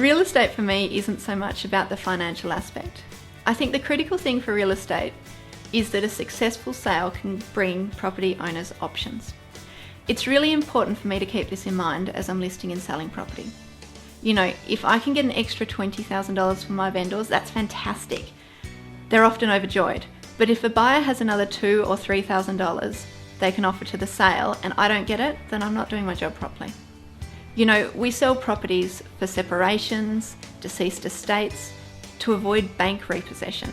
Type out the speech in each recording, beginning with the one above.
Real estate for me isn't so much about the financial aspect. I think the critical thing for real estate is that a successful sale can bring property owners options. It's really important for me to keep this in mind as I'm listing and selling property. You know, if I can get an extra $20,000 from my vendors, that's fantastic. They're often overjoyed. But if a buyer has another $2,000 or $3,000 they can offer to the sale and I don't get it, then I'm not doing my job properly. You know, we sell properties for separations, deceased estates, to avoid bank repossession.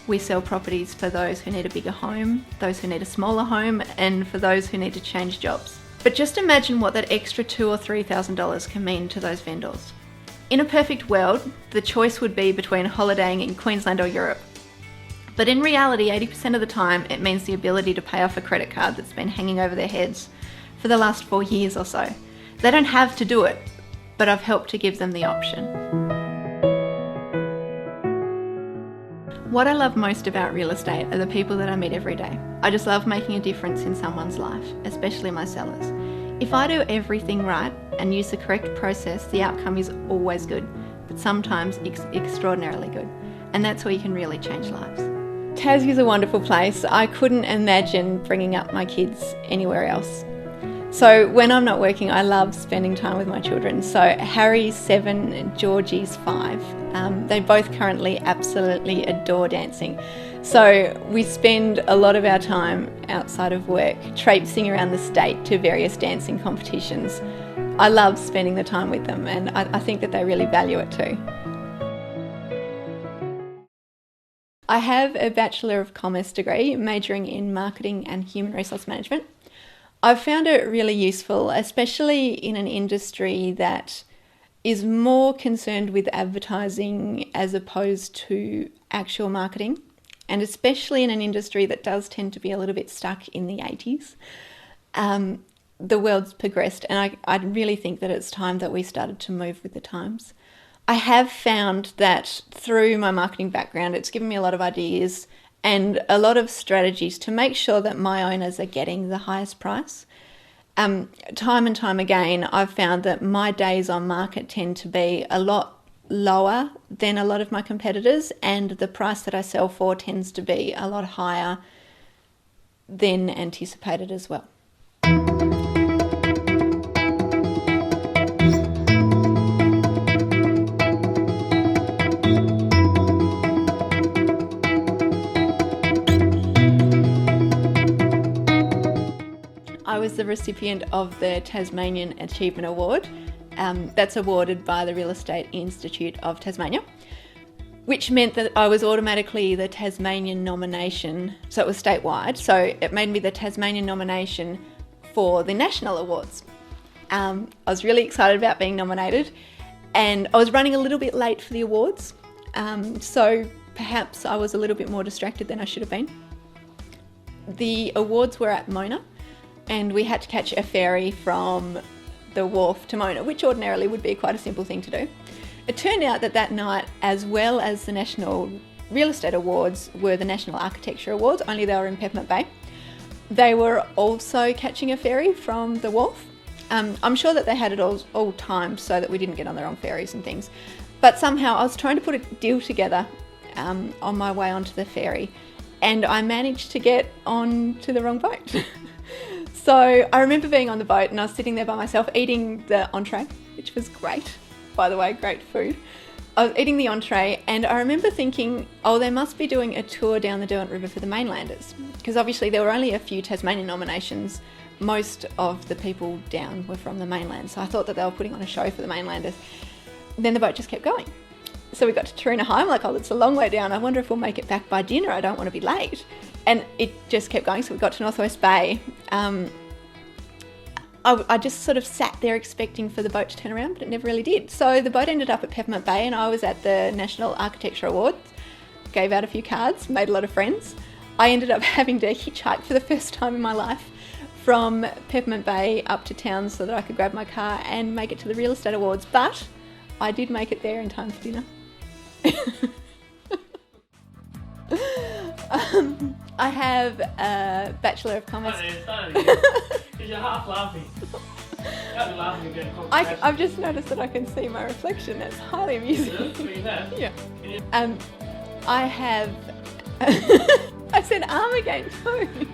We sell properties for those who need a bigger home, those who need a smaller home, and for those who need to change jobs. But just imagine what that extra $2,000 or $3,000 can mean to those vendors. In a perfect world, the choice would be between holidaying in Queensland or Europe. But in reality, 80% of the time, it means the ability to pay off a credit card that's been hanging over their heads for the last 4 years or so. They don't have to do it, but I've helped to give them the option. What I love most about real estate are the people that I meet every day. I just love making a difference in someone's life, especially my sellers. If I do everything right and use the correct process, the outcome is always good, but sometimes extraordinarily good. And that's where you can really change lives. Tassie is a wonderful place. I couldn't imagine bringing up my kids anywhere else. So when I'm not working, I love spending time with my children. So Harry's 7, Georgie's 5. They both currently absolutely adore dancing. So we spend a lot of our time outside of work traipsing around the state to various dancing competitions. I love spending the time with them, and I think that they really value it too. I have a Bachelor of Commerce degree majoring in marketing and human resource management. I've found it really useful, especially in an industry that is more concerned with advertising as opposed to actual marketing, and especially in an industry that does tend to be a little bit stuck in the 80s. The world's progressed, and I really think that it's time that we started to move with the times. I have found that through my marketing background, it's given me a lot of ideas and a lot of strategies to make sure that my owners are getting the highest price. Time and time again, I've found that my days on market tend to be a lot lower than a lot of my competitors, and the price that I sell for tends to be a lot higher than anticipated as well. I was the recipient of the Tasmanian Achievement Award. That's awarded by the Real Estate Institute of Tasmania, which meant that I was automatically the Tasmanian nomination, so it was statewide, so it made me the Tasmanian nomination for the national awards. I was really excited about being nominated, and I was running a little bit late for the awards, so perhaps I was a little bit more distracted than I should have been. The awards were at Mona, and we had to catch a ferry from the wharf to Mona, which ordinarily would be quite a simple thing to do. It turned out that that night, as well as the National Real Estate Awards, were the National Architecture Awards, only they were in Peppermint Bay. They were also catching a ferry from the wharf. I'm sure that they had it all timed so that we didn't get on the wrong ferries and things. But somehow I was trying to put a deal together on my way onto the ferry, and I managed to get onto the wrong boat. So I remember being on the boat and I was sitting there by myself eating the entree, which was great, by the way, great food. I was eating the entree, and I remember thinking, oh, they must be doing a tour down the Derwent River for the mainlanders, because obviously there were only a few Tasmanian nominations. Most of the people down were from the mainland, so I thought that they were putting on a show for the mainlanders. Then the boat just kept going. So we got to Taroona High. I'm like, oh, it's a long way down. I wonder if we'll make it back by dinner. I don't want to be late. And it just kept going. So we got to Northwest Bay. I just sort of sat there expecting for the boat to turn around, but it never really did. So the boat ended up at Peppermint Bay, and I was at the National Architecture Awards, gave out a few cards, made a lot of friends. I ended up having to hitchhike for the first time in my life from Peppermint Bay up to town so that I could grab my car and make it to the Real Estate Awards. But I did make it there in time for dinner. I have a Bachelor of Commerce. Because you're half laughing. can't be laughing and getting I've just noticed that I can see my reflection. That's highly amusing. Yeah. I have. I said arm again too.